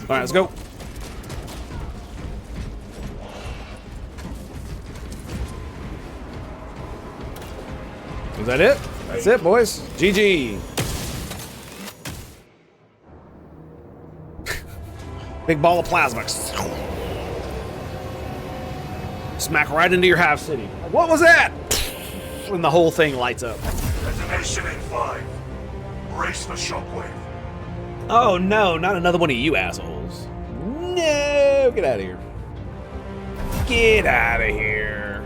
All right, let's go. Is that it? That's it, boys. GG. Big ball of plasma. Smack right into your hive city. What was that? And the whole thing lights up. Detonation in 5. Brace the shockwave. Oh no, not another one of you assholes. No, get out of here. Get out of here.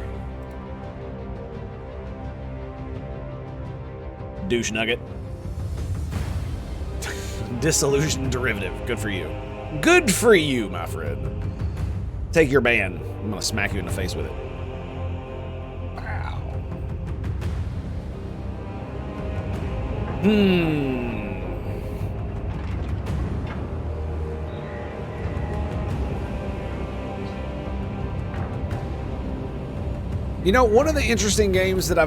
Douche nugget. Disillusioned derivative. Good for you. Good for you, my friend. Take your ban. I'm gonna smack you in the face with it. Wow. You know, one of the interesting games that I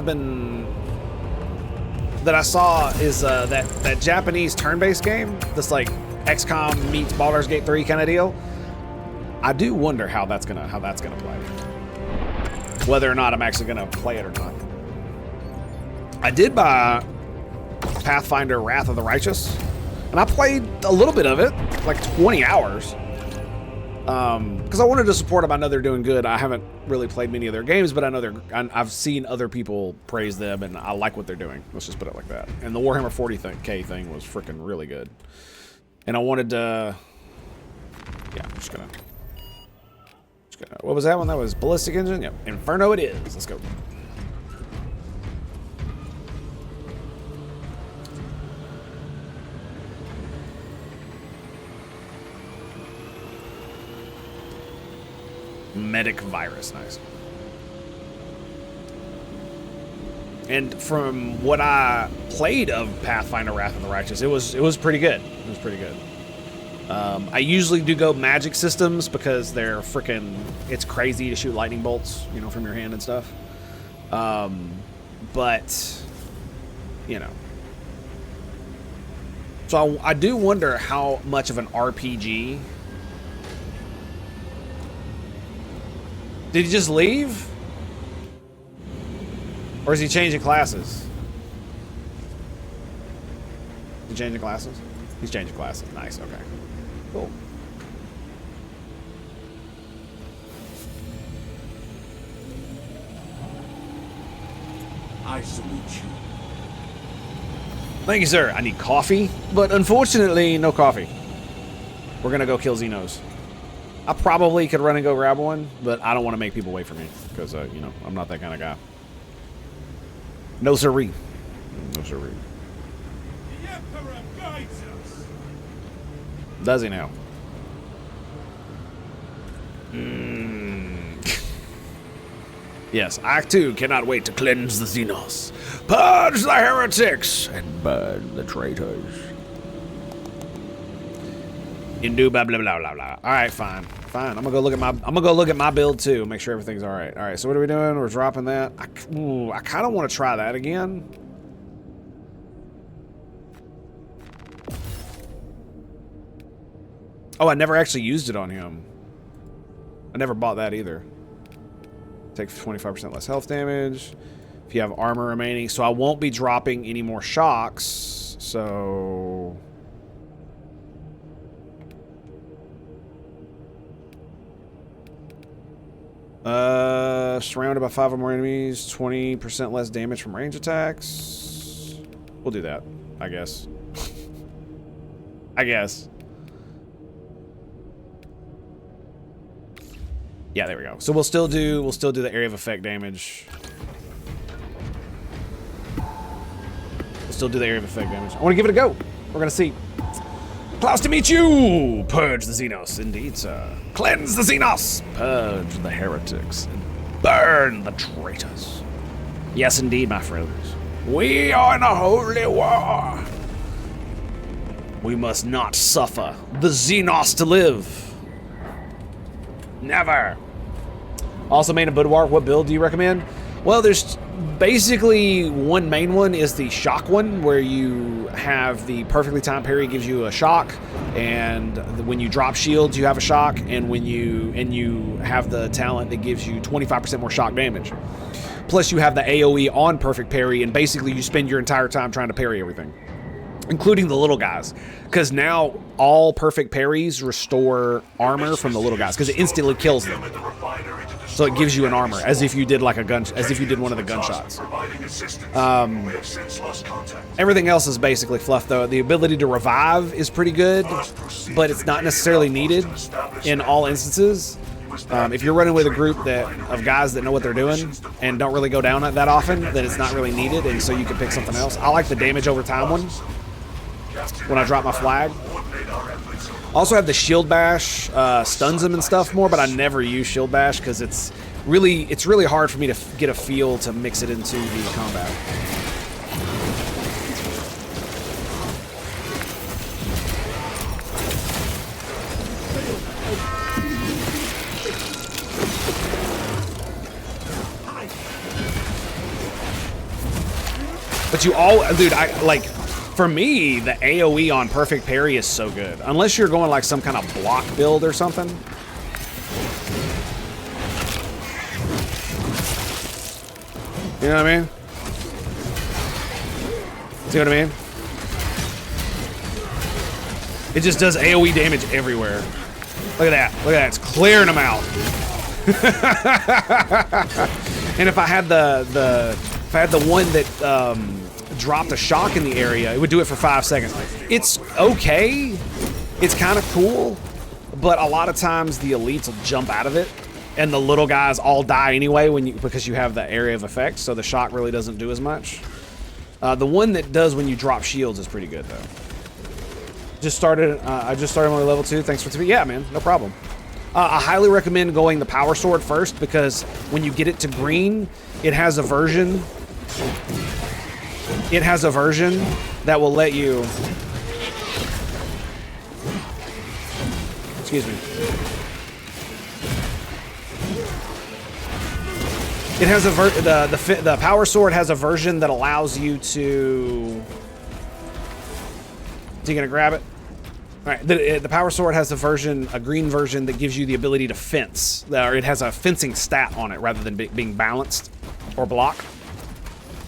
saw is that Japanese turn-based game. That's like XCOM meets Baldur's Gate 3 kind of deal. I do wonder how that's gonna play. Whether or not I'm actually gonna play it or not. I did buy Pathfinder Wrath of the Righteous, and I played a little bit of it, like 20 hours. Because I wanted to support them. I know they're doing good. I haven't really played many of their games, but I know I've seen other people praise them, and I like what they're doing. Let's just put it like that. And the Warhammer 40K thing was freaking really good. And I wanted to, yeah, I'm just gonna, what was that one? That was Ballistic Engine? Yep, Inferno it is. Let's go. Medic virus, nice. And from what I played of Pathfinder Wrath of the Righteous, it was pretty good. It was pretty good. I usually do go magic systems because they're freaking, it's crazy to shoot lightning bolts, you know, from your hand and stuff. But, you know. So I do wonder how much of an RPG. Did he just leave? Or is he changing classes? Is he changing classes? He's changing classes. Nice, okay. Cool. I salute you. Thank you, sir. I need coffee, but unfortunately, no coffee. We're gonna go kill Xenos. I probably could run and go grab one, but I don't want to make people wait for me because, you know, I'm not that kind of guy. No siree. No siree. The Emperor guides us. Does he now? Yes, I too cannot wait to cleanse the Xenos, purge the heretics, and burn the traitors. Hindu blah blah blah blah blah. All right, fine. I'm gonna go look at my build too. Make sure everything's all right. All right. So what are we doing? We're dropping that. I kind of want to try that again. Oh, I never actually used it on him. I never bought that either. Takes 25% less health damage. If you have armor remaining, so I won't be dropping any more shocks. So. Surrounded by 5 or more enemies, 20% less damage from range attacks. We'll do that, I guess. I guess. Yeah, there we go. So we'll still do the area of effect damage. We'll still do the area of effect damage. I want to give it a go. We're gonna see. Klaus to meet you! Purge the Xenos. Indeed, sir. Cleanse the Xenos! Purge the heretics. And burn the traitors. Yes, indeed, my friends. We are in a holy war. We must not suffer the Xenos to live. Never. Also made a boudoir. What build do you recommend? Well, there's basically one main one is the shock one, where you have the perfectly timed parry gives you a shock, and when you drop shields, you have a shock, and when you have the talent that gives you 25% more shock damage. Plus, you have the AoE on perfect parry, and basically you spend your entire time trying to parry everything, including the little guys, because now all perfect parries restore armor from the little guys because it instantly kills them. So it gives you an armor, as if you did like a gun, as if you did one of the gunshots. Everything else is basically fluff, though. The ability to revive is pretty good, but it's not necessarily needed in all instances. If you're running with a group of guys that know what they're doing and don't really go down it that often, then it's not really needed, and so you can pick something else. I like the damage over time one when I drop my flag. Also have the shield bash, stuns them and stuff more, but I never use shield bash because it's really hard for me to get a feel to mix it into the combat. But dude, for me, the AoE on perfect parry is so good. Unless you're going like some kind of block build or something. You know what I mean? See what I mean? It just does AoE damage everywhere. Look at that. Look at that. It's clearing them out. And if I had the one that dropped a shock in the area, it would do it for 5 seconds. It's okay. It's kind of cool, but a lot of times the elites will jump out of it, and the little guys all die anyway because you have the area of effect. So the shock really doesn't do as much. The one that does when you drop shields is pretty good though. I just started on level 2. Thanks for TV. Yeah, man, no problem. I highly recommend going the power sword first because when you get it to green, it has a version. It has a version that will let you. Excuse me. It has the power sword has a version that allows you to. Is he gonna grab it? All right. The power sword has a green version that gives you the ability to fence, or it has a fencing stat on it rather than being balanced or block.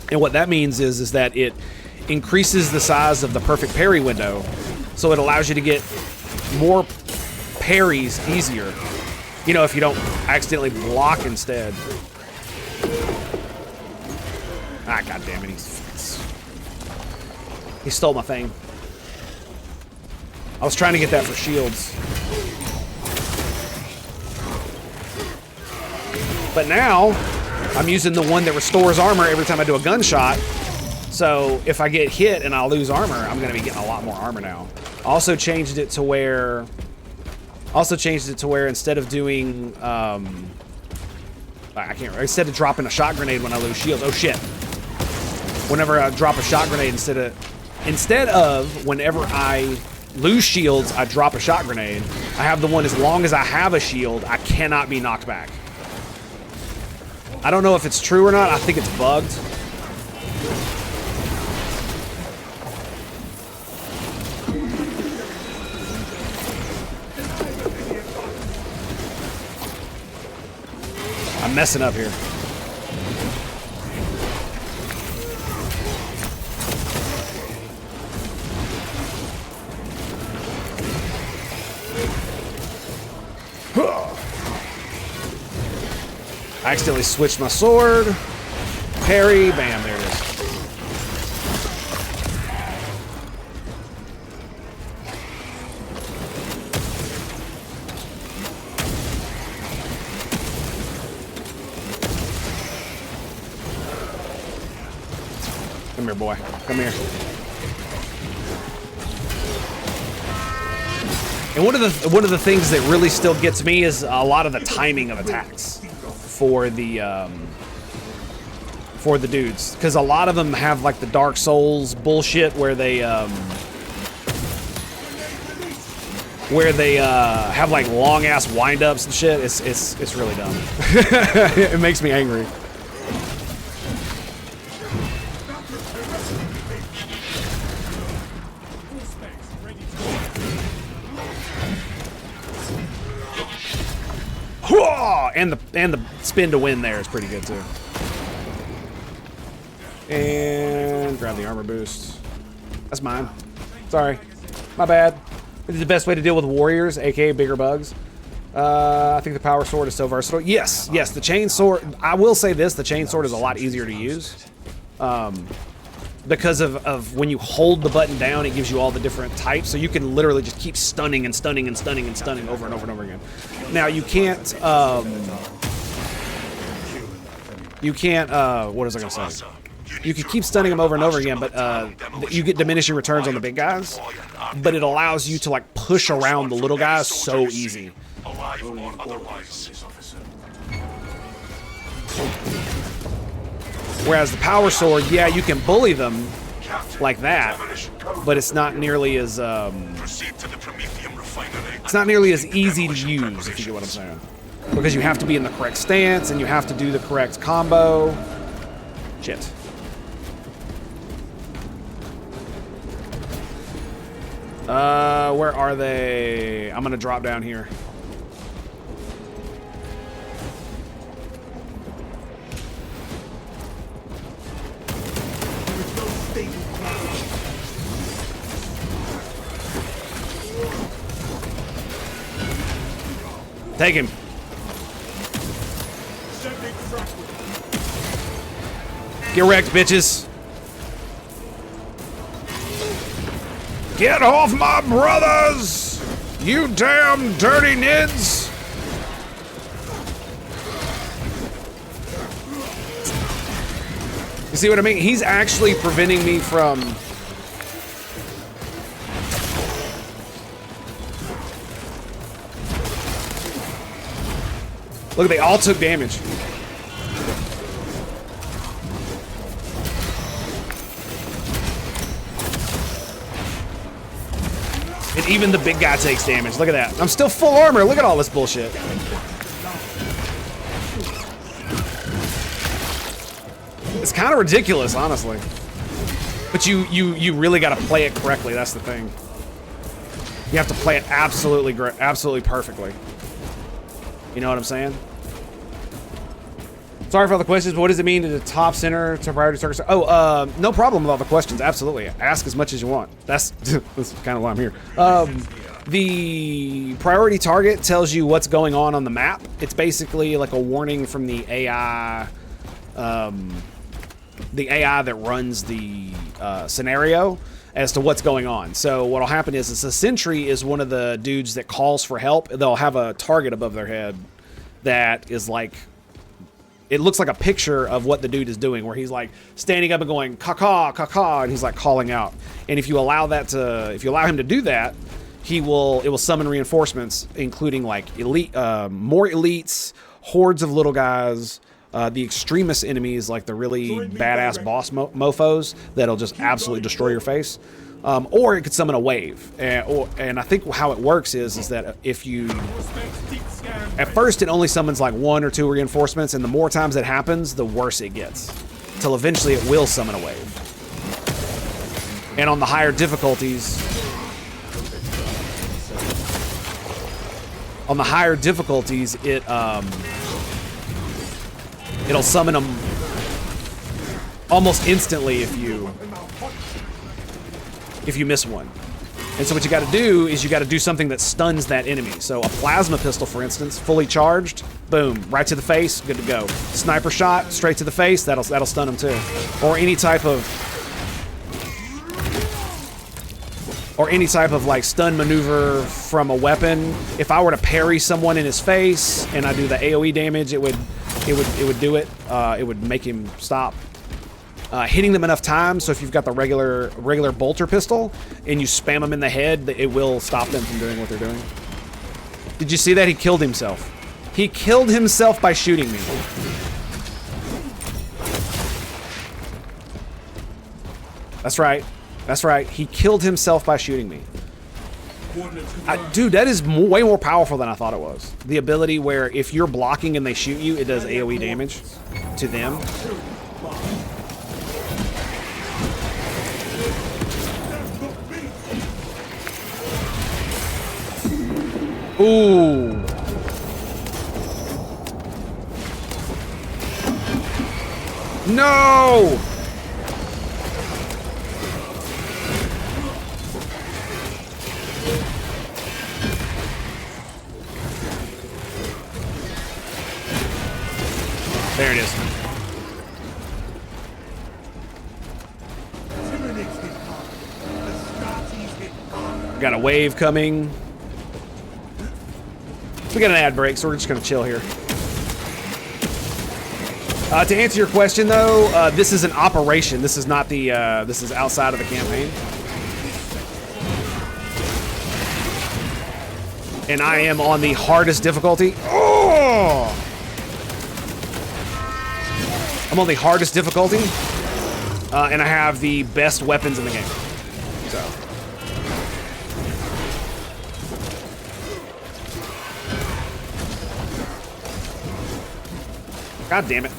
And what that means is that it increases the size of the perfect parry window, so it allows you to get more parries easier. You know, if you don't accidentally block instead. Ah, god damn it! He stole my thing. I was trying to get that for shields. But now, I'm using the one that restores armor every time I do a gunshot. So if I get hit and I lose armor, I'm going to be getting a lot more armor now. Also changed it to where instead of doing, instead of dropping a shot grenade when I lose shields. Oh shit. Whenever I drop a shot grenade, instead of whenever I lose shields, I drop a shot grenade. I have the one, as long as I have a shield, I cannot be knocked back. I don't know if it's true or not. I think it's bugged. I'm messing up here. I accidentally switched my sword. Parry, bam, there it is. Come here, boy. Come here. And one of the things that really still gets me is a lot of the timing of attacks for the dudes, because a lot of them have like the Dark Souls bullshit where they have like long ass wind-ups and shit. It's really dumb. It makes me angry. and the spin to win there is pretty good too. And grab the armor boost. That's mine. Sorry, my bad. This is the best way to deal with warriors, aka bigger bugs. I think the power sword is so versatile. Yes, yes, the chain sword. I will say this: the chain sword is a lot easier to use. Because of when you hold the button down, it gives you all the different types, so you can literally just keep stunning and stunning and stunning and stunning over and over and over again. Now you can't, what was I gonna say? You can keep stunning them over and over again, but you get diminishing returns on the big guys, but it allows you to like push around the little guys so easy. Whereas the power sword, yeah, you can bully them like that, but it's not nearly as easy to use, if you get what I'm saying. Because you have to be in the correct stance and you have to do the correct combo. Shit. Where are they? I'm gonna drop down here. Take him. Get wrecked, bitches. Get off my brothers! You damn dirty nids! You see what I mean? He's actually preventing me from... Look, they all took damage. And even the big guy takes damage. Look at that. I'm still full armor. Look at all this bullshit. It's kind of ridiculous, honestly. But you really got to play it correctly. That's the thing. You have to play it absolutely perfectly. You know what I'm saying? Sorry for all the questions, but what does it mean to the top center to priority target? Oh, no problem with all the questions. Absolutely. Ask as much as you want. That's kind of why I'm here. The priority target tells you what's going on the map. It's basically like a warning from the AI that runs the scenario as to what's going on. So what'll happen is a sentry is one of the dudes that calls for help. They'll have a target above their head that is like, it looks like a picture of what the dude is doing, where he's like standing up and going caw caw, and he's like calling out. And if you allow him to do that, it will summon reinforcements, including like more elites, hordes of little guys, the extremist enemies, like the really badass boss mofos that'll just absolutely destroy your face. Or it could summon a wave. And I think how it works is that if you... At first, it only summons like 1 or 2 reinforcements, and the more times that happens, the worse it gets. Till eventually it will summon a wave. And on the higher difficulties... On the higher difficulties, it'll summon them almost instantly if you miss one. And so what you got to do is you got to do something that stuns that enemy. So a plasma pistol, for instance, fully charged, boom, right to the face, good to go. Sniper shot, straight to the face, that'll stun them too. Or any type of like stun maneuver from a weapon. If I were to parry someone in his face and I do the AoE damage, it would do it. It would make him stop. Hitting them enough times, so if you've got the regular bolter pistol and you spam them in the head, it will stop them from doing what they're doing. Did you see that? He killed himself. He killed himself by shooting me. That's right. That's right. He killed himself by shooting me. Dude, that is way more powerful than I thought it was. The ability where if you're blocking and they shoot you, it does AoE damage to them. Ooh. No! There it is. Got a wave coming. We got an ad break, so we're just gonna chill here. To answer your question, though, this is an operation. This is not the. This is outside of the campaign. And I am on the hardest difficulty. Oh! I'm on the hardest difficulty, and I have the best weapons in the game. So. God damn it.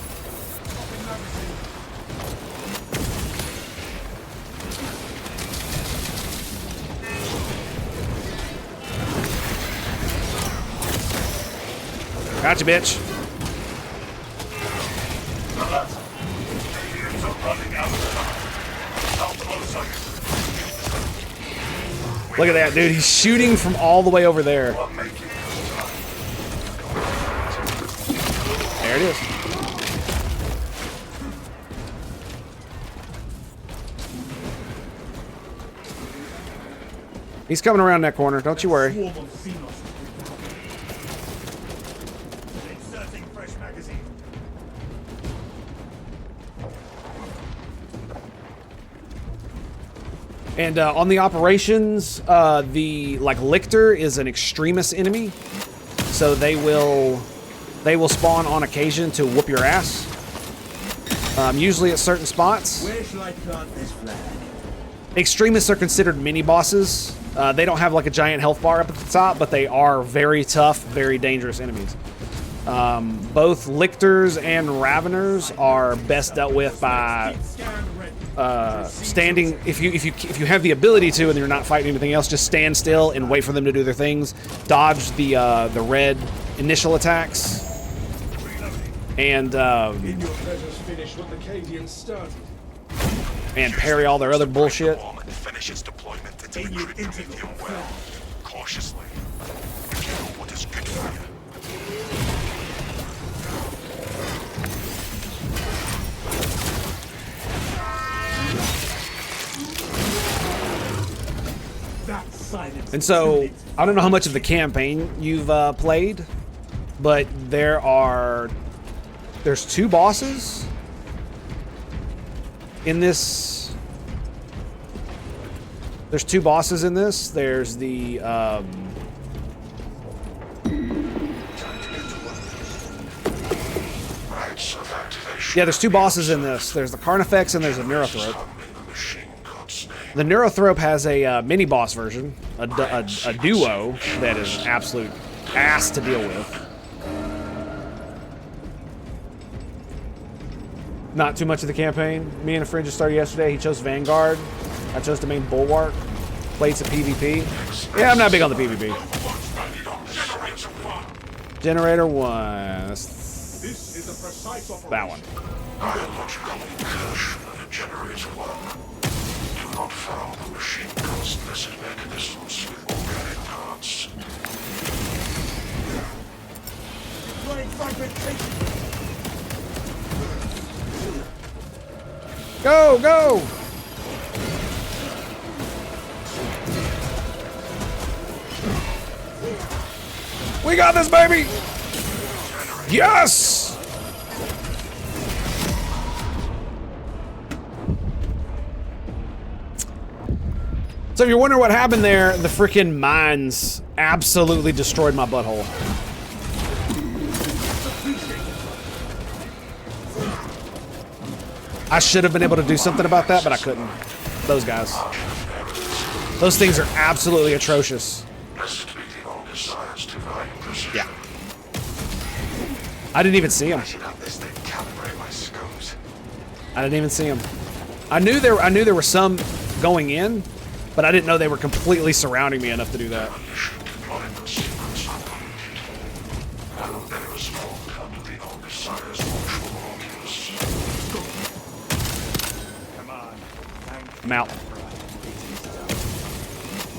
Gotcha, bitch. Look at that, dude. He's shooting from all the way over there. There it is. He's coming around that corner. Don't you worry. And on the operations, the Lictor is an extremist enemy, so they will spawn on occasion to whoop your ass. Usually at certain spots. Where shall I plant this flag? Extremists are considered mini bosses. They don't have like a giant health bar up at the top, but they are very tough, very dangerous enemies. Both Lictors and Raveners are best dealt with by standing. If you have the ability to, and you're not fighting anything else, just stand still and wait for them to do their things. Dodge the red initial attacks, and and parry all their other bullshit. Finishes deployment into the medium well, cautiously. You know what is good for you. And so, I don't know how much of the campaign you've played, but there's 2 bosses in this. There's 2 bosses in this. There's the yeah, there's 2 bosses in this. There's the Carnifex and there's a Neurothrope. The Neurothrope has a mini boss version, a duo that is absolute ass to deal with. Not too much of the campaign. Me and a friend just started yesterday. He chose Vanguard. I chose the main Bulwark. Played some PvP. Yeah, I'm not big on the PvP. Generator 1. That one. Not found the machine constant mechanisms with organic parts. Go, go! We got this, baby! Yes! So if you're wondering what happened there, the freaking mines absolutely destroyed my butthole. I should have been able to do something about that, but I couldn't. Those guys. Those things are absolutely atrocious. Yeah. I didn't even see them. I didn't even see them. I knew there were some going in, but I didn't know they were completely surrounding me enough to do that. Mount.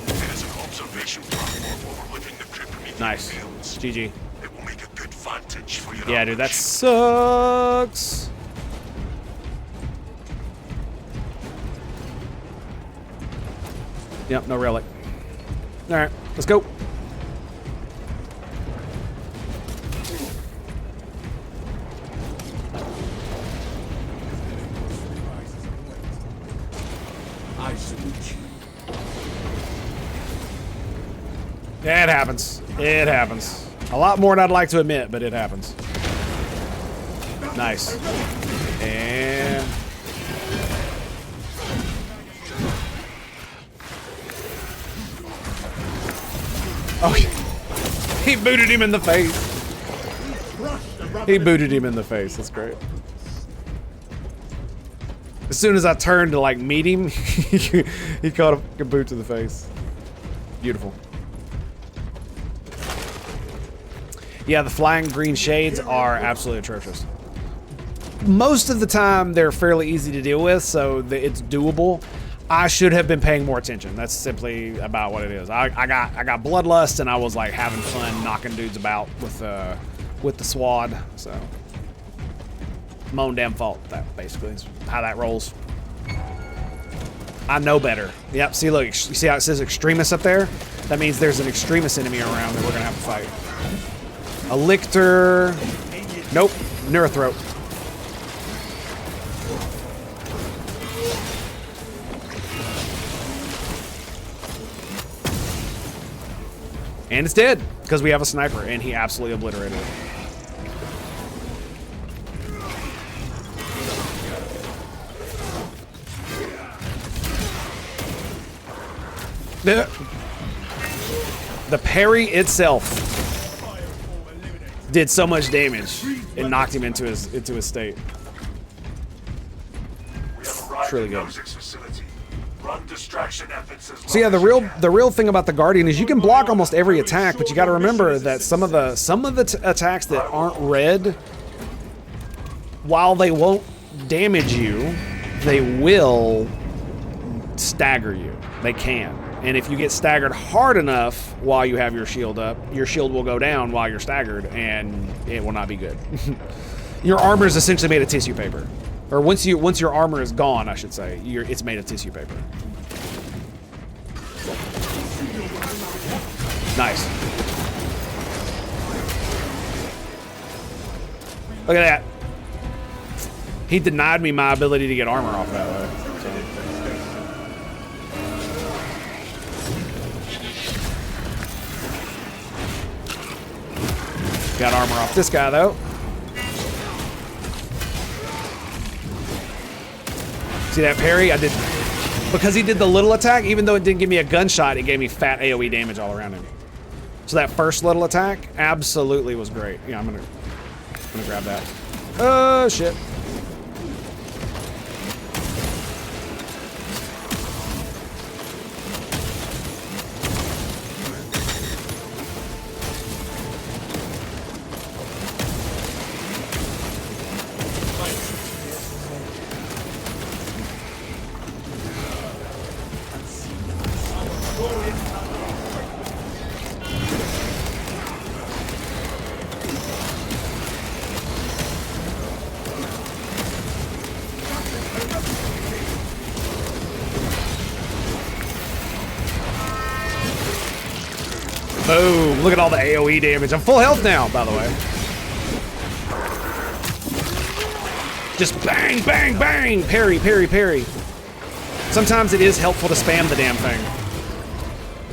There's an observation platform overlooking the crypt beneath the Nice. fields. GG. It will make a good vantage for your Yeah, dude, that operation. sucks. Yep, no relic. All right, let's go. I salute you. Yeah, it happens. It happens. A lot more than I'd like to admit, but it happens. Nice. And... oh, he booted him in the face. He booted him in the face. That's great. As soon as I turned to like meet him, he caught a boot to the face. Beautiful. Yeah, the flying green shades are absolutely atrocious. Most of the time, they're fairly easy to deal with, so it's doable. I should have been paying more attention. That's simply about what it is. I got bloodlust, and I was like having fun knocking dudes about with the swad. So, my own damn fault. That basically is how that rolls. I know better. Yep. See, look. You see how it says extremists up there? That means there's an extremist enemy around that we're gonna have to fight. A lictor. Nope. Neurothroat. And it's dead because we have a sniper, and he absolutely obliterated it. The parry itself did so much damage, it knocked him into his state. It's really good. So yeah, the real thing about the Guardian is you can block almost every attack, but you got to remember that some of the attacks that aren't red, while they won't damage you, they will stagger you. They can. And if you get staggered hard enough while you have your shield up, your shield will go down while you're staggered, and it will not be good. Your armor is essentially made of tissue paper. Or once your armor is gone, I should say, it's made of tissue paper. Nice. Look at that. He denied me my ability to get armor off that way. Got armor off this guy, though. See that parry? I did... because he did the little attack, even though it didn't give me a gunshot, it gave me fat AoE damage all around him. So that first little attack absolutely was great. Yeah, I'm gonna grab that. Oh, shit. Boom. Look at all the AoE damage. I'm full health now, by the way. Just bang, bang, bang. Parry, parry, parry. Sometimes it is helpful to spam the damn thing.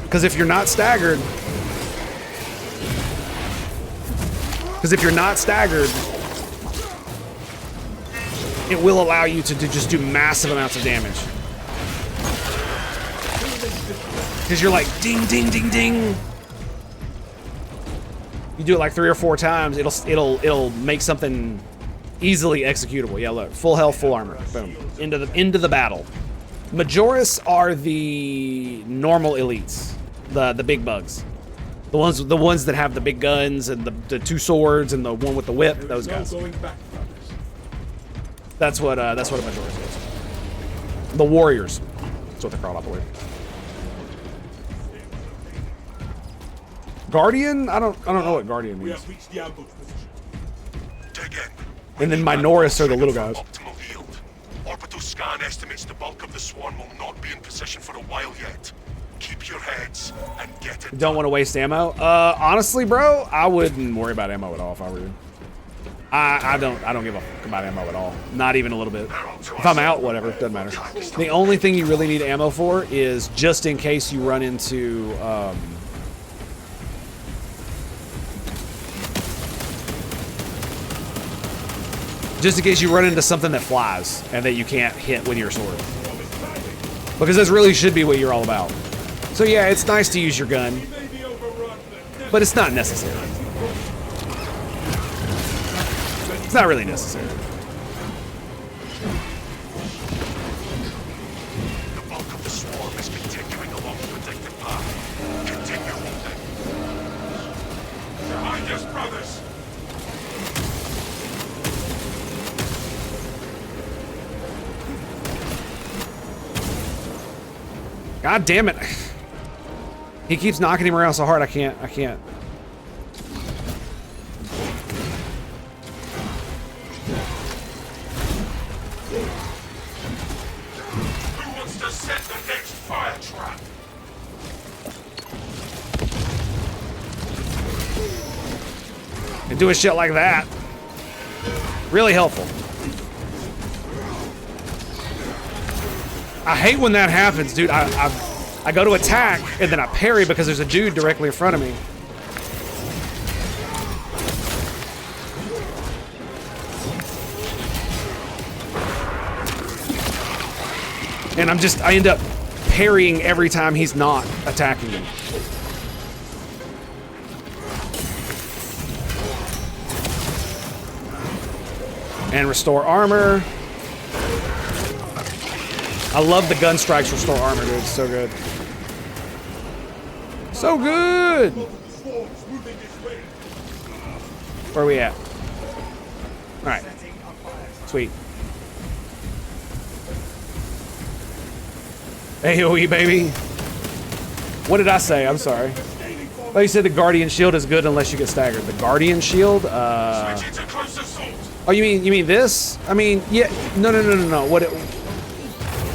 Because if you're not staggered... it will allow you to just do massive amounts of damage. Because you're like, ding, ding, ding, ding. You do it like 3 or 4 times, it'll make something easily executable. Yeah, look, full health, full armor. Boom. Into the battle. Majoris are the normal elites, the big bugs, the ones that have the big guns and the 2 swords and the one with the whip. Those guys. That's what a Majoris is. The warriors. That's what they're called, I believe. Guardian? I don't know what Guardian We means. have reached the ambush position. Dig in. And then Minoris are the little guys. Optimal yield. Orbital scan estimates the bulk of the swarm will not be in position for a while yet. Keep your heads and get it. Don't want to waste ammo. Honestly, bro, I wouldn't worry about ammo at all if I were you. I don't give a fuck about ammo at all. Not even a little bit. If I'm out, whatever, doesn't matter. The only thing you really need ammo for is just in case you run into just in case you run into something that flies and that you can't hit with your sword. Because this really should be what you're all about. So yeah, it's nice to use your gun, but it's not necessary. It's not really necessary. The bulk of the swarm is continuing along the predicted path. Continue holding. Behind us, brothers! God damn it. He keeps knocking him around so hard I can't. Who wants to set the next fire trap? And doing shit like that. Really helpful. I hate when that happens, dude. I go to attack and then I parry because there's a dude directly in front of me. And I end up parrying every time he's not attacking me. And restore armor. I love the gun strikes restore armor, dude. It's so good. So good! Where are we at? Alright. Sweet. AoE, baby. What did I say? I'm sorry. Oh, you said the Guardian Shield is good unless you get staggered. The Guardian Shield? Switch into close assault. Oh, you mean this? I mean, yeah. No.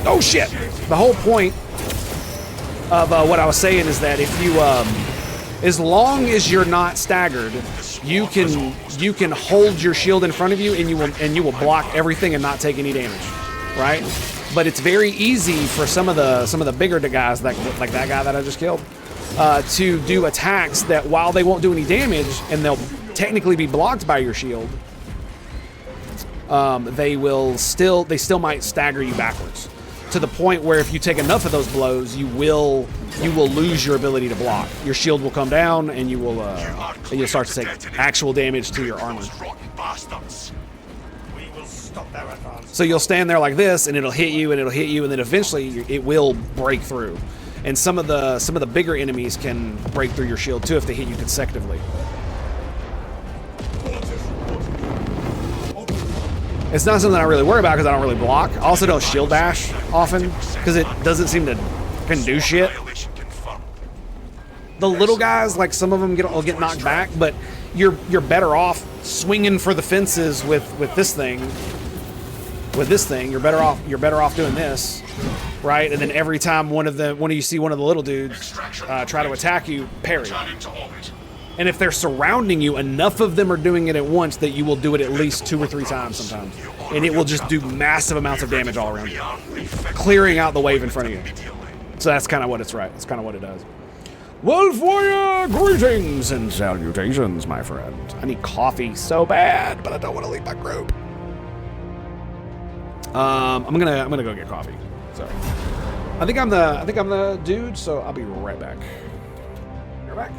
Oh, shit. The whole point of what I was saying is that if you, as long as you're not staggered, you can hold your shield in front of you and you will block everything and not take any damage, right? But it's very easy for some of the bigger guys like that guy that I just killed to do attacks that while they won't do any damage and they'll technically be blocked by your shield, they still might stagger you backwards to the point where if you take enough of those blows, you will lose your ability to block. Your shield will come down, and you'll start to take actual damage to your armor. So you'll stand there like this, and it'll hit you, and then eventually it will break through. And some of the bigger enemies can break through your shield too if they hit you consecutively. It's not something I really worry about because I don't really block. I also don't shield bash often because it doesn't seem to can do shit. The little guys, like some of them will get knocked back, but you're better off swinging for the fences with this thing. With this thing, you're better off doing this, right? And then every time one of you see one of the little dudes try to attack you, parry. And if they're surrounding you, enough of them are doing it at once that you will do it at least 2 or 3 times sometimes. And it will just do massive amounts of damage all around you, clearing out the wave in front of you. So that's kind of what it's right. That's kind of what it does. Wolf Warrior, greetings and salutations, my friend. I need coffee so bad, but I don't want to leave my group. I'm gonna go get coffee. Sorry. I think I'm the dude, so I'll be right back. You're back.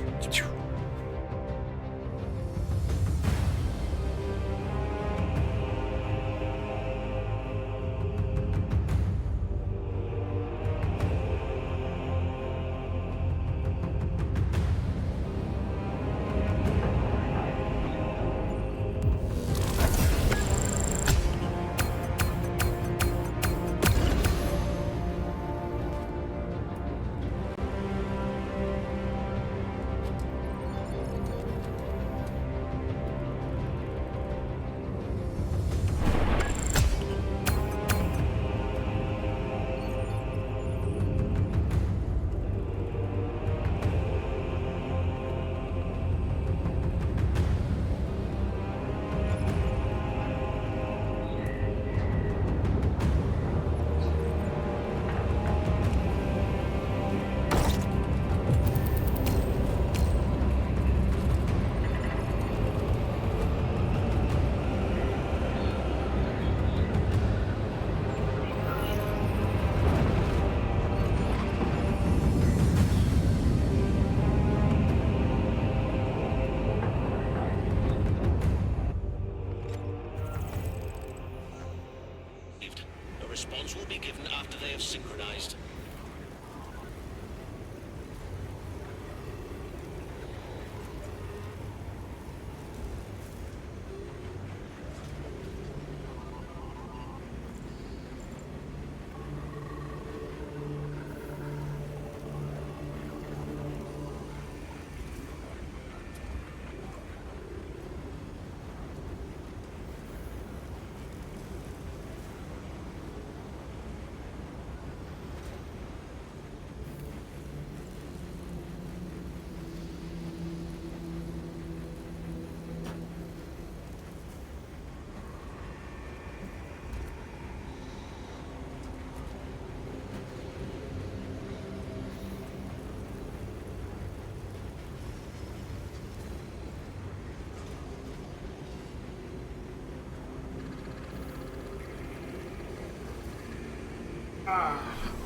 response will be given after they have synchronized.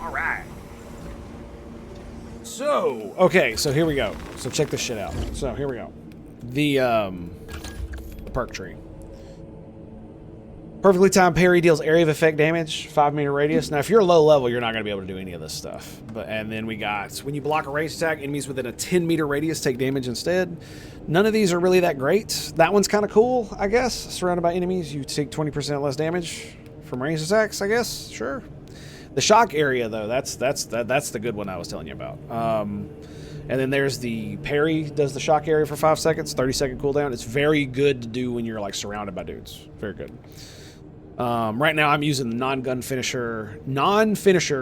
All right. So, okay, so here we go. So check this shit out. So here we go. The perk tree. Perfectly timed parry deals area of effect damage, 5-meter radius. Now, if you're low level, you're not going to be able to do any of this stuff. And then we got, when you block a ranged attack, enemies within a 10-meter radius take damage instead. None of these are really that great. That one's kind of cool, I guess. Surrounded by enemies, you take 20% less damage from ranged attacks, I guess. Sure. The shock area, though, that's the good one I was telling you about. And then there's the parry, does the shock area for 5 seconds, 30-second cooldown. It's very good to do when you're like surrounded by dudes. Very good. Right now I'm using the non-finisher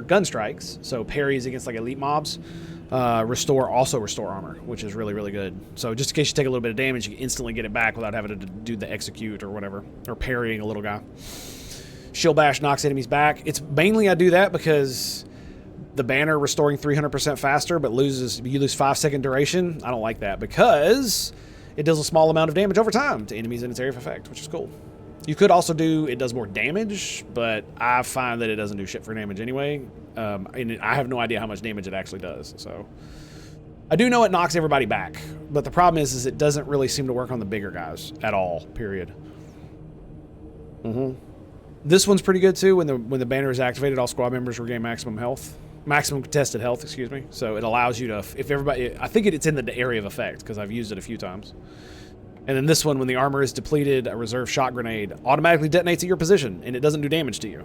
gun strikes, so parries against like elite mobs. Restore armor, which is really, really good. So just in case you take a little bit of damage, you can instantly get it back without having to do the execute or whatever, or parrying a little guy. Shield Bash knocks enemies back. It's mainly I do that because the banner restoring 300% faster, but you lose 5-second duration. I don't like that because it deals a small amount of damage over time to enemies in its area of effect, which is cool. You could also do it does more damage, but I find that it doesn't do shit for damage anyway. And I have no idea how much damage it actually does. So I do know it knocks everybody back, but the problem is it doesn't really seem to work on the bigger guys at all. Period. This one's pretty good too. When the banner is activated, all squad members regain maximum contested health. Excuse me. So it allows you to, if everybody, I think it's in the area of effect because I've used it a few times. And then this one, when the armor is depleted, a reserve shot grenade automatically detonates at your position, and it doesn't do damage to you.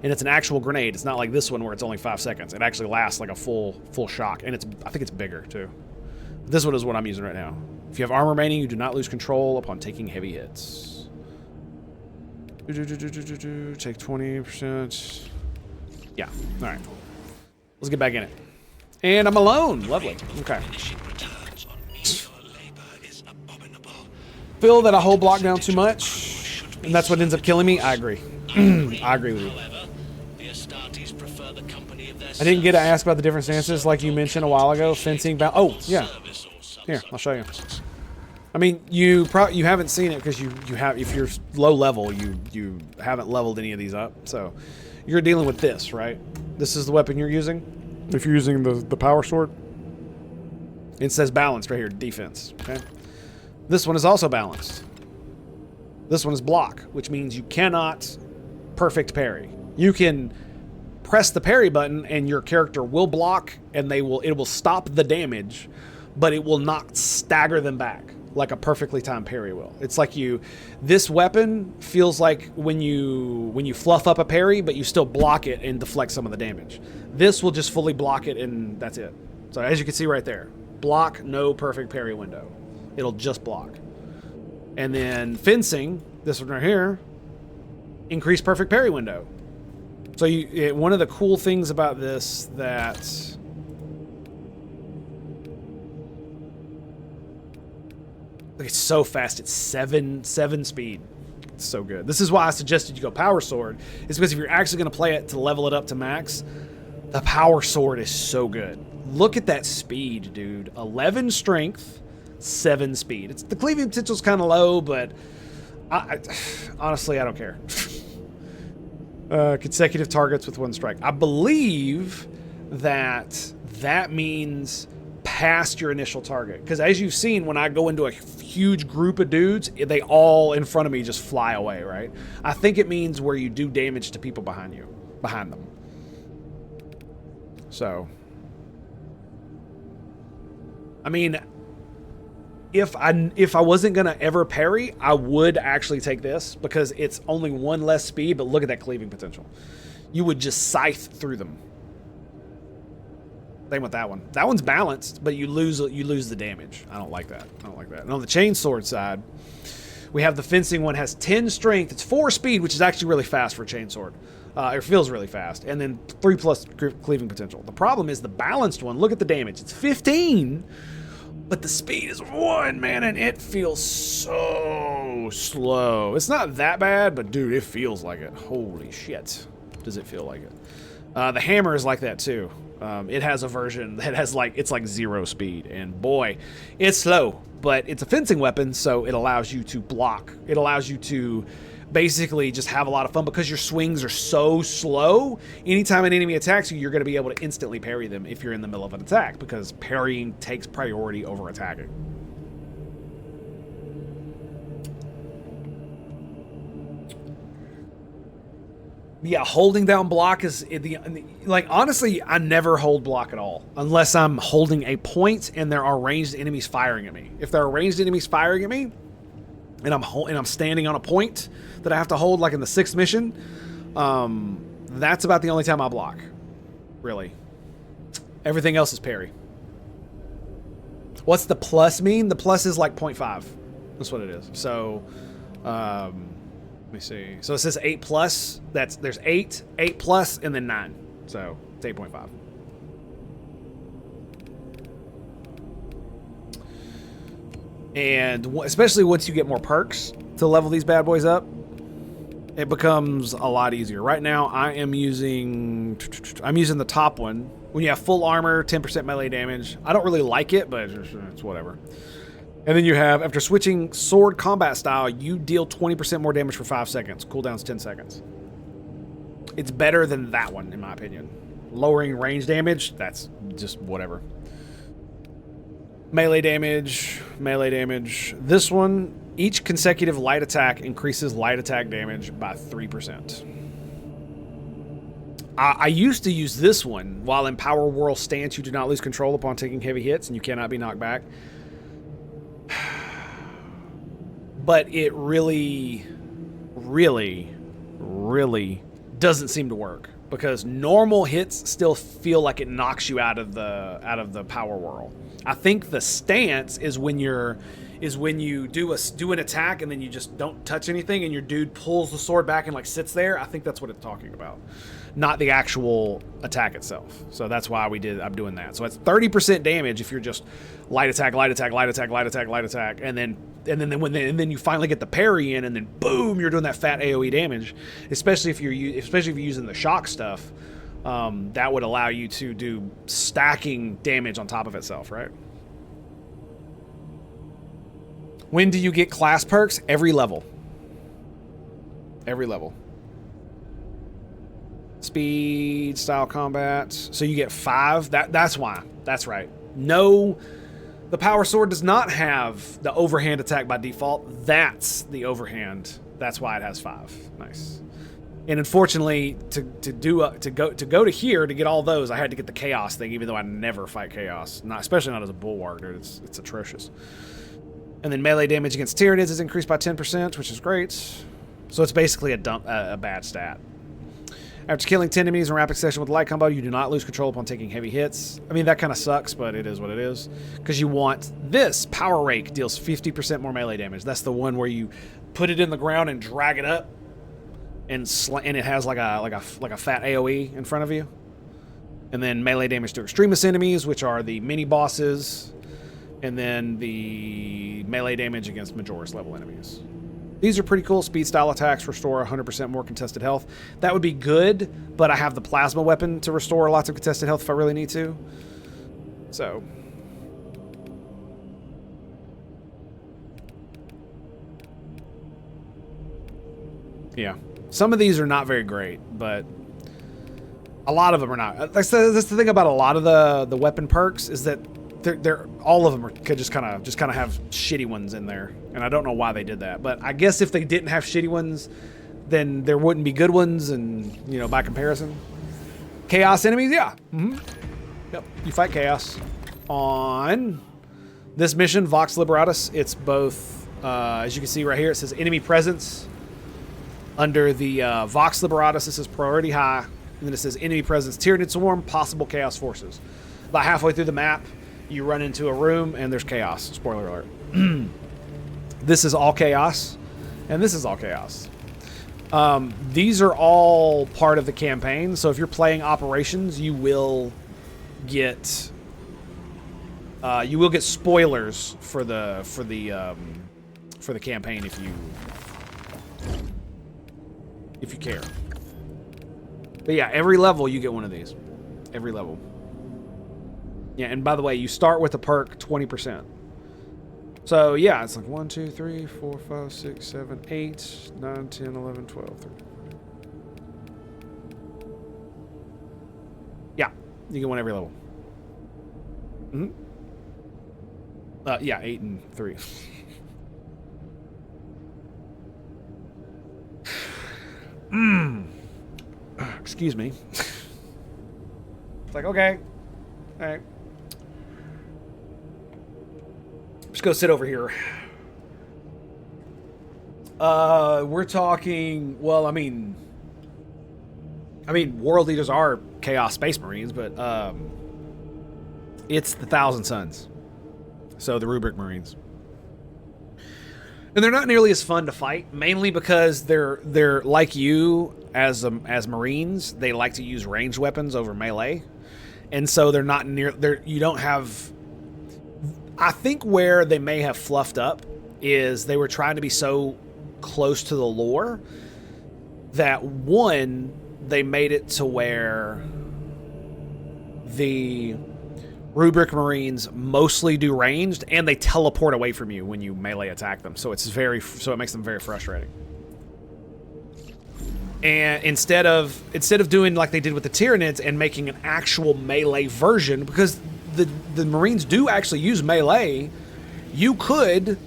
And it's an actual grenade. It's not like this one where it's only 5 seconds. It actually lasts like a full shock, and I think it's bigger too. This one is what I'm using right now. If you have armor remaining, you do not lose control upon taking heavy hits. Take 20%. Yeah. All right. Let's get back in it. And I'm alone. Lovely. Okay. Feel that I hold block down too much, and that's what ends up killing me. I agree. I agree with you. I didn't get to ask about the different stances like you mentioned a while ago. Fencing, oh yeah. Here, I'll show you. I mean, you haven't seen it because you have. If you're low level, you haven't leveled any of these up. So you're dealing with this, right? This is the weapon you're using. If you're using the power sword, it says balanced right here, defense. Okay. This one is also balanced. This one is block, which means you cannot perfect parry. You can press the parry button and your character will block and it will stop the damage, but it will not stagger them back like a perfectly timed parry will. It's like this weapon feels like when you fluff up a parry, but you still block it and deflect some of the damage. This will just fully block it and that's it. So as you can see right there, block, no perfect parry window. It'll just block. And then fencing, this one right here, increase perfect parry window. So one of the cool things about this that look, it's so fast. It's 7 speed. It's so good. This is why I suggested you go power sword. Is because if you're actually going to play it to level it up to max, the power sword is so good. Look at that speed, dude. 11 strength. 7 speed. The cleaving potential is kind of low, but honestly, I don't care. Consecutive targets with 1 strike. I believe that means past your initial target. Because as you've seen, when I go into a huge group of dudes, they all in front of me just fly away, right? I think it means where you do damage to people behind you. behind them. So, I mean, if I wasn't gonna ever parry, I would actually take this because it's only one less speed, but look at that cleaving potential. You would just scythe through them. Same with that one. That one's balanced, but you lose the damage. I don't like that. I don't like that. And on the chainsword side, we have the fencing one has 10 strength. It's 4 speed, which is actually really fast for a chainsword. It feels really fast. And then 3+ cleaving potential. The problem is the balanced one. Look at the damage. It's 15, but the speed is 1, man, and it feels so slow. It's not that bad, but dude, it feels like it. Holy shit. Does it feel like it? The hammer is like that too. It has a version that has it's like 0 speed, and boy, it's slow, but it's a fencing weapon, so it allows you to block. It allows you to basically just have a lot of fun because your swings are so slow. Anytime an enemy attacks you, you're going to be able to instantly parry them if you're in the middle of an attack, because parrying takes priority over attacking. Yeah, holding down block is honestly, I never hold block at all unless I'm holding a point and there are ranged enemies firing at me. If there are ranged enemies firing at me and I'm standing on a point that I have to hold, like in the 6th mission, that's about the only time I block. Really. Everything else is parry. What's the plus mean? The plus is like 0.5. That's what it is. So, let me see. So it says 8+. There's 8, 8+, and then 9. So it's 8.5. And especially once you get more perks to level these bad boys up, it becomes a lot easier. Right now, I'm using the top one. When you have full armor, 10% melee damage. I don't really like it, but it's whatever. And then you have, after switching sword combat style, you deal 20% more damage for 5 seconds. Cooldown's 10 seconds. It's better than that one, in my opinion. Lowering range damage, that's just whatever. Melee damage. This one, each consecutive light attack increases light attack damage by 3%. I used to use this one. While in Power Whirl stance, you do not lose control upon taking heavy hits, and you cannot be knocked back. But it really doesn't seem to work, because normal hits still feel like it knocks you out of the Power Whirl. I think the stance is when you do an attack and then you just don't touch anything and your dude pulls the sword back and like sits there. I think that's what it's talking about, not the actual attack itself. So that's why I'm doing that. So it's 30% damage if you're just light attack, and then you finally get the parry in, and then boom, you're doing that fat AoE damage. Especially if you're using the shock stuff, that would allow you to do stacking damage on top of itself, right? When do you get class perks? Every level. Every level. Speed, style combat. So you get 5. That's why. That's right. No, the power sword does not have the overhand attack by default. That's the overhand. That's why it has 5. Nice. And unfortunately, to go to here to get all those, I had to get the chaos thing, even though I never fight chaos. Especially not as a bulwark, dude. It's atrocious. And then melee damage against Tyranids is increased by 10%, which is great. So it's basically a bad stat. After killing 10 enemies in rapid succession with the light combo, you do not lose control upon taking heavy hits. I mean, that kind of sucks, but it is what it is. Because you want this. Power Rake deals 50% more melee damage. That's the one where you put it in the ground and drag it up, and it has like a fat AoE in front of you. And then melee damage to extremist enemies, which are the mini bosses, and then the melee damage against Majoris level enemies. These are pretty cool. Speed style attacks restore 100% more contested health. That would be good, but I have the plasma weapon to restore lots of contested health if I really need to. So. Yeah. Some of these are not very great, but a lot of them are not. That's the thing about a lot of the weapon perks is that they're all of them could just kind of have shitty ones in there, and I don't know why they did that. But I guess if they didn't have shitty ones, then there wouldn't be good ones, and you know, by comparison. Chaos enemies, yeah. Yep, you fight chaos. On this mission, Vox Liberatus, it's both, as you can see right here, it says enemy presence. Under the Vox Liberatus, it says priority high, and then it says enemy presence, Tyranid Swarm, possible chaos forces. About halfway through the map, you run into a room, and there's chaos. Spoiler alert. This is all chaos, and this is all chaos. These are all part of the campaign, so if you're playing operations, you will get spoilers for the campaign if you care. But yeah, every level you get one of these. Every level. Yeah, and by the way, you start with the perk 20%. So yeah, it's like 1, 2, 3, 4, 5, 6, 7, 8, 9, 10, 11, 12, 13. Yeah, you get one every level. Yeah, 8 and 3. Excuse me. It's like, okay. All right. Just go sit over here. We're talking, well, I mean, World Eaters are Chaos Space Marines, but it's the Thousand Suns. So the Rubric Marines. And they're not nearly as fun to fight, mainly because they're like you as Marines. They like to use ranged weapons over melee, and so they're not near. You don't have. I think where they may have fluffed up is they were trying to be so close to the lore that one, they made it to where the Rubric Marines mostly do ranged, and they teleport away from you when you melee attack them. So it makes them very frustrating. And instead of doing like they did with the Tyranids and making an actual melee version, because the Marines do actually use melee, you could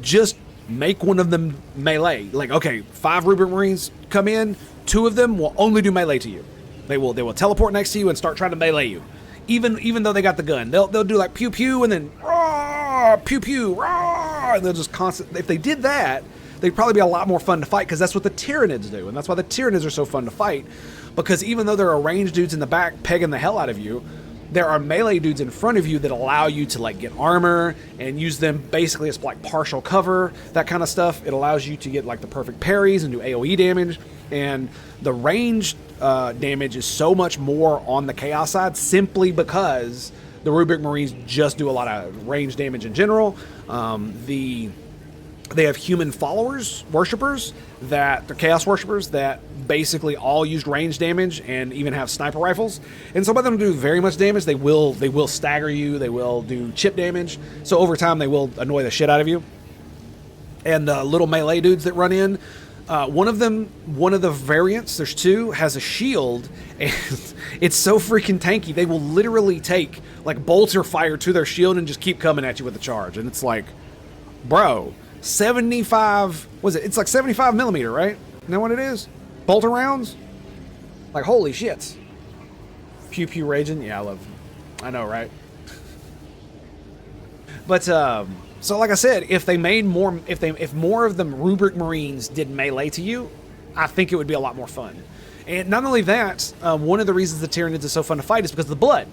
just make one of them melee. Like, okay, 5 Rubric Marines come in, 2 of them will only do melee to you. They will teleport next to you and start trying to melee you. Even though they got the gun, they'll do like pew pew and then rah, pew pew rah, and they'll just constant. If they did that, they'd probably be a lot more fun to fight, because that's what the Tyranids do, and that's why the Tyranids are so fun to fight. Because even though there are ranged dudes in the back pegging the hell out of you, there are melee dudes in front of you that allow you to like get armor and use them basically as like partial cover, that kind of stuff. It allows you to get like the perfect parries and do AoE damage, and the ranged damage is so much more on the Chaos side, simply because the Rubric Marines just do a lot of range damage in general. They have human followers, worshippers, that they're Chaos worshippers that basically all use range damage and even have sniper rifles. And some of them do very much damage. They will stagger you. They will do chip damage. So over time, they will annoy the shit out of you. And little melee dudes that run in. One of the variants, there's 2, has a shield, and it's so freaking tanky. They will literally take like bolter fire to their shield and just keep coming at you with a charge. And it's like, bro, 75, was it? It's like 75 millimeter, right? Isn't that what it is? Bolter rounds? Like, holy shit. Pew pew raging. Yeah, I know, right? But, so like I said, if they made more, if more of the Rubric Marines did melee to you, I think it would be a lot more fun. And not only that, one of the reasons the Tyranids is so fun to fight is because of the blood.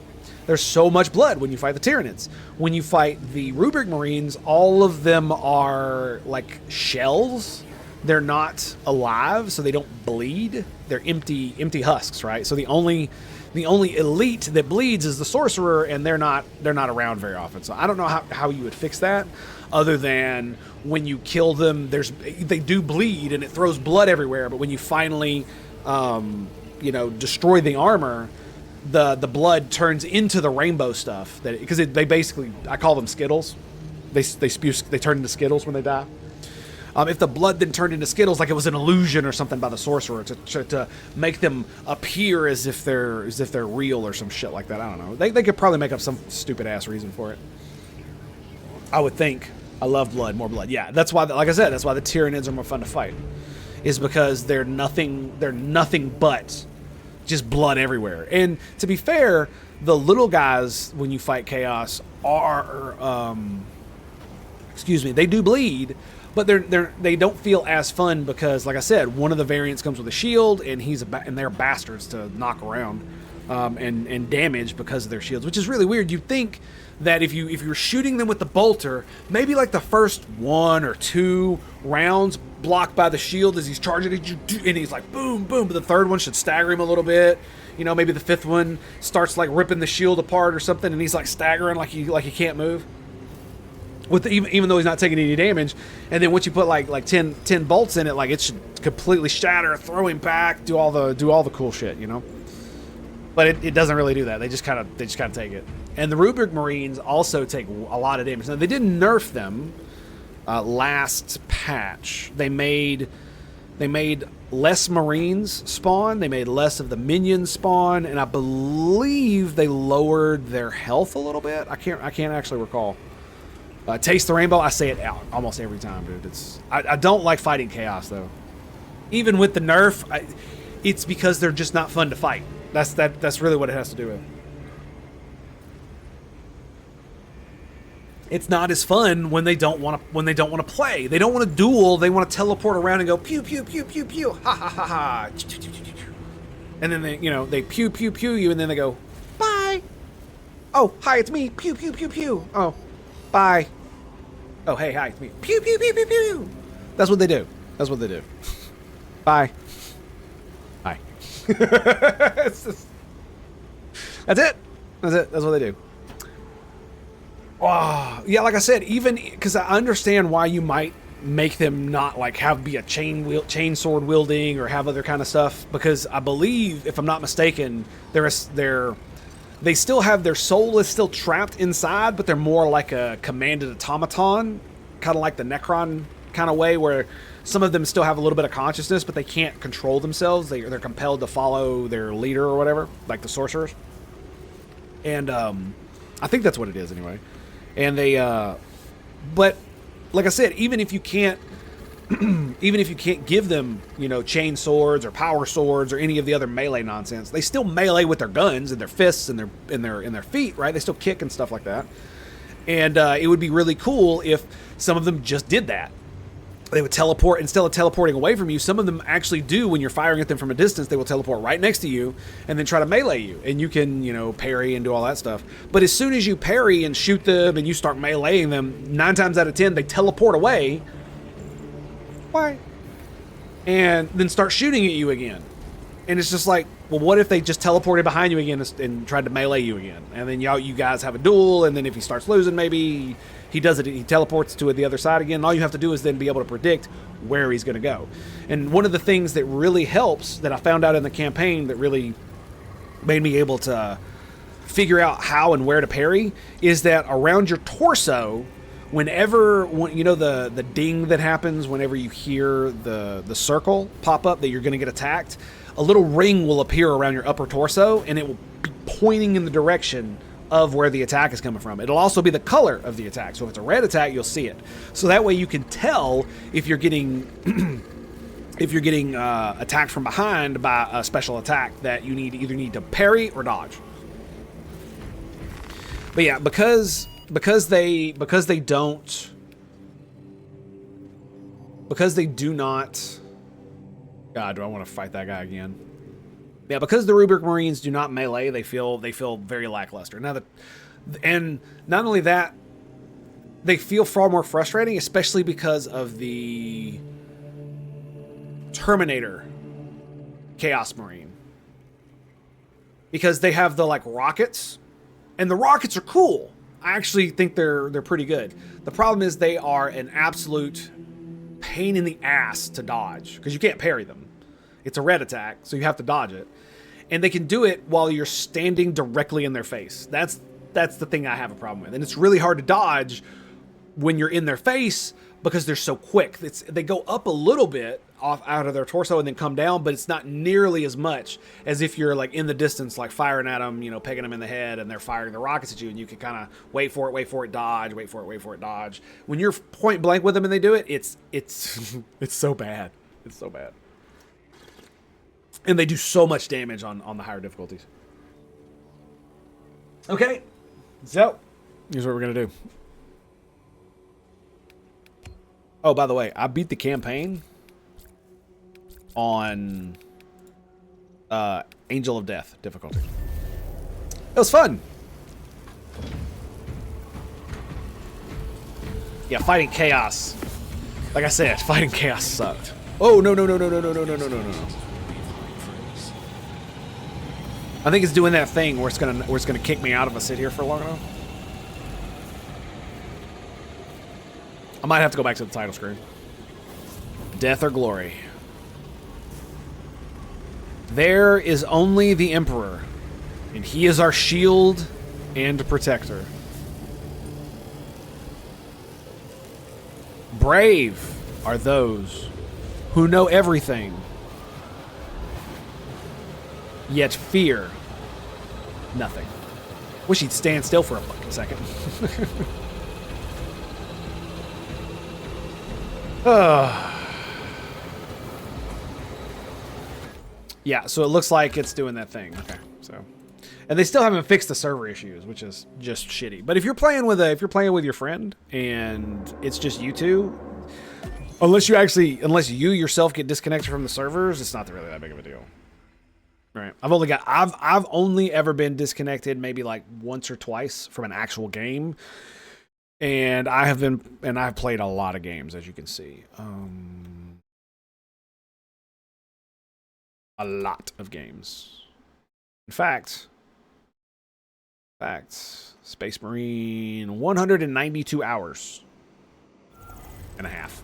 There's so much blood when you fight the Tyranids. When you fight the Rubric Marines, all of them are like shells. They're not alive, so they don't bleed. They're empty husks, right? So the only elite that bleeds is the sorcerer, and they're not around very often. So I don't know how you would fix that, other than when you kill them, they do bleed and it throws blood everywhere. But when you finally destroy the armor, the blood turns into the rainbow stuff, because they basically, I call them Skittles. They turn into Skittles when they die. If the blood then turned into Skittles, like it was an illusion or something by the sorcerer to make them appear as if they're real or some shit like that. I don't know. They could probably make up some stupid ass reason for it. I would think. I love blood, more blood. Yeah, that's why. Like I said, that's why the Tyranids are more fun to fight. is because they're nothing but just blood everywhere. And to be fair, the little guys, when you fight Chaos, are they do bleed, but they don't feel as fun because, like I said, one of the variants comes with a shield, and and they're bastards to knock around and damage because of their shields, which is really weird. You'd think that if you're shooting them with the bolter, maybe like the first 1 or 2 rounds blocked by the shield as he's charging it, and he's like boom, boom, but the third one should stagger him a little bit. You know, maybe the 5th one starts like ripping the shield apart or something, and he's like staggering like he can't move. Even though he's not taking any damage, and then once you put like 10 bolts in it, like it should completely shatter, throw him back, do all the cool shit, you know. But it doesn't really do that. They just kind of take it. And the Rubric Marines also take a lot of damage. Now they didn't nerf them last patch. They made less Marines spawn. They made less of the minions spawn, and I believe they lowered their health a little bit. I can't actually recall. Taste the Rainbow, I say it out almost every time, dude. I don't like fighting Chaos, though. Even with the nerf, it's because they're just not fun to fight. That's really what it has to do with. It's not as fun when they don't want to play. They don't want to duel. They want to teleport around and go pew pew pew pew pew, ha ha ha ha, and then they pew pew pew you, and then they go bye. Oh, hi, it's me. Pew pew pew pew. Oh. Bye. Oh, hey, hi, it's me. Pew, pew, pew, pew, pew. That's what they do. Bye. Bye. That's it. That's what they do. Oh, yeah, like I said, even because I understand why you might make them not like be a chain sword wielding or have other kind of stuff, because I believe, if I'm not mistaken, they still have their soul is still trapped inside, but they're more like a commanded automaton, kind of like the Necron kind of way, where some of them still have a little bit of consciousness, but they can't control themselves. They're compelled to follow their leader or whatever, like the sorcerers. And I think that's what it is anyway. And they, but like I said, even if you can't give them, chain swords or power swords or any of the other melee nonsense, they still melee with their guns and their fists and their feet, right? They still kick and stuff like that. And it would be really cool if some of them just did that. They would teleport instead of teleporting away from you. Some of them actually do, when you're firing at them from a distance, they will teleport right next to you and then try to melee you. And you can, parry and do all that stuff. But as soon as you parry and shoot them and you start meleeing them, 9 times out of 10, they teleport away. Why? And then start shooting at you again. And it's just like, well, what if they just teleported behind you again and tried to melee you again? And then you guys have a duel, and then if he starts losing, maybe he teleports to the other side again. And all you have to do is then be able to predict where he's going to go. And one of the things that really helps, that I found out in the campaign, that really made me able to figure out how and where to parry, is that around your torso, whenever the ding that happens whenever you hear the circle pop up that you're going to get attacked, a little ring will appear around your upper torso, and it will be pointing in the direction of where the attack is coming from. It'll also be the color of the attack. So if it's a red attack, you'll see it. So that way you can tell if you're getting attacked from behind by a special attack that you either need to parry or dodge. But yeah, because they do not. God, do I want to fight that guy again? Yeah, because the Rubric Marines do not melee, they feel very lackluster. And not only that, they feel far more frustrating, especially because of the Terminator Chaos Marine. Because they have the rockets, and the rockets are cool. I actually think they're pretty good. The problem is they are an absolute pain in the ass to dodge, because you can't parry them. It's a red attack, so you have to dodge it. And they can do it while you're standing directly in their face. That's the thing I have a problem with. And it's really hard to dodge when you're in their face because they're so quick. They go up a little bit off out of their torso and then come down, but it's not nearly as much as if you're in the distance, firing at them, pegging them in the head, and they're firing the rockets at you, and you can kind of wait for it, dodge, wait for it, dodge. When you're point blank with them and they do it, it's it's so bad. It's so bad. And they do so much damage on the higher difficulties. Okay. So, here's what we're going to do. Oh, by the way, I beat the campaign on Angel of Death difficulty. It was fun. Yeah, fighting chaos. Like I said, fighting chaos sucked. Oh, no. I think it's doing that thing where it's gonna kick me out if I sit here for long enough. I might have to go back to the title screen. Death or glory. There is only the Emperor, and he is our shield and protector. Brave are those who know everything, yet fear nothing. Wish he'd stand still for a fucking second. Yeah, so it looks like it's doing that thing. Okay, so, and they still haven't fixed the server issues, which is just shitty. But if you're playing with your friend and it's just you two, unless you yourself get disconnected from the servers, it's not really that big of a deal. Right. I've only ever been disconnected maybe like once or twice from an actual game. And I've played a lot of games, as you can see. A lot of games. In fact, Space Marine 192 hours and a half.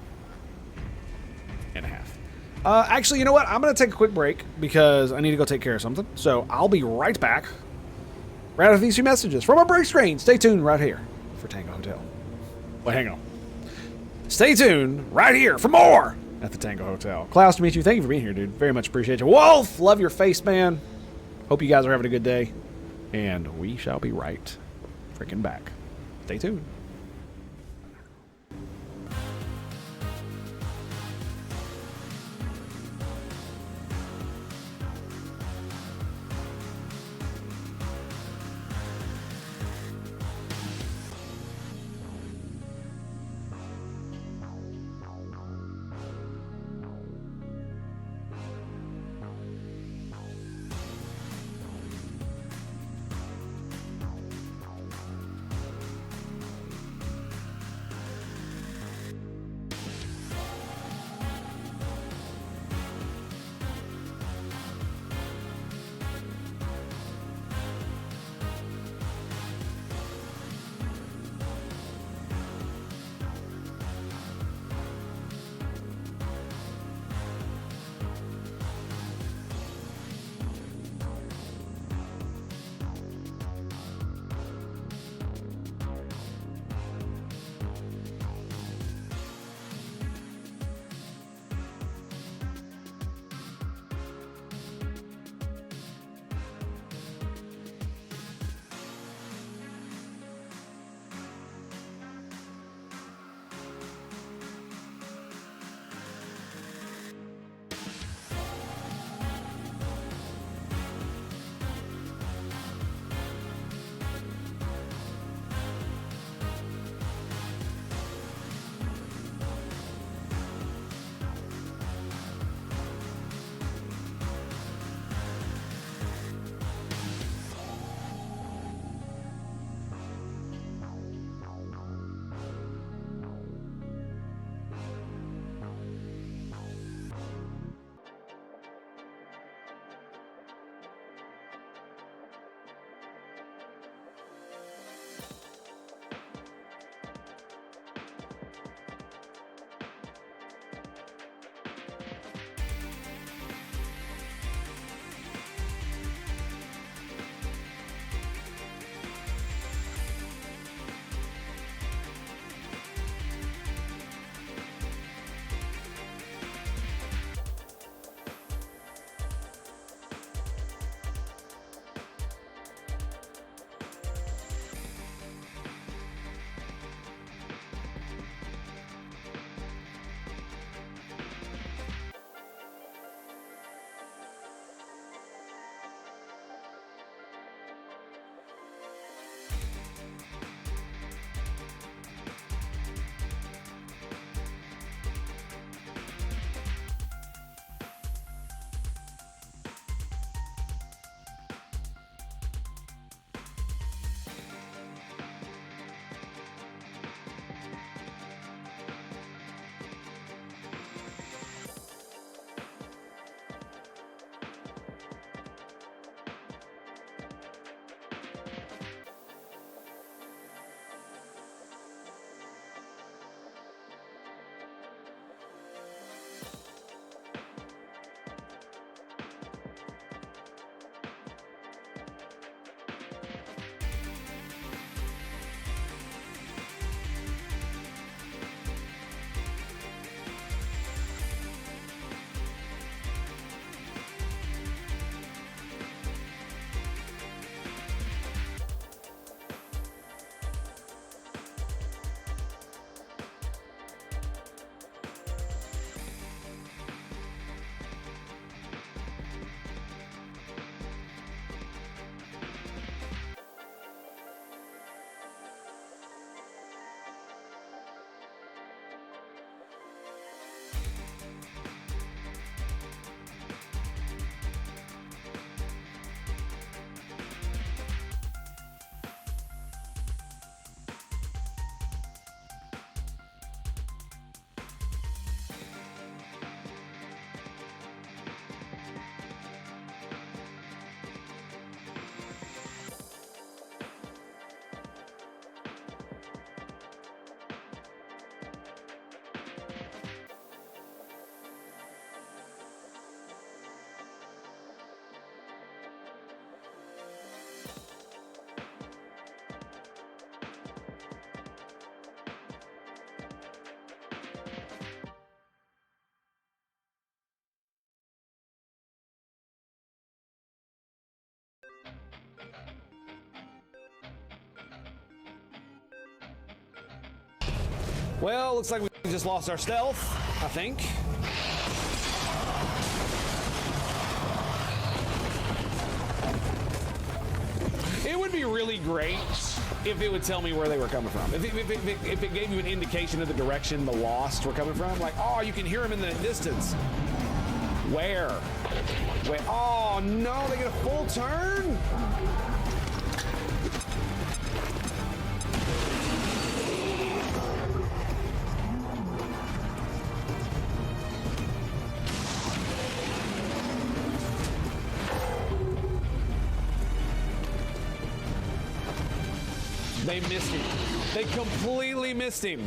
Actually, you know what? I'm going to take a quick break because I need to go take care of something. So I'll be right back right after these few messages from our break screen. Stay tuned right here for Tango Hotel. Wait, hang on. Stay tuned right here for more at the Tango Hotel. Klaus, to meet you. Thank you for being here, dude. Very much appreciate you. Wolf, love your face, man. Hope you guys are having a good day. And we shall be right freaking back. Stay tuned. Well, looks like we just lost our stealth, I think. It would be really great if it would tell me where they were coming from. If it gave you an indication of the direction the Lost were coming from, like, oh, you can hear them in the distance. Where? Wait, oh no, they get a full turn? They missed him. They completely missed him.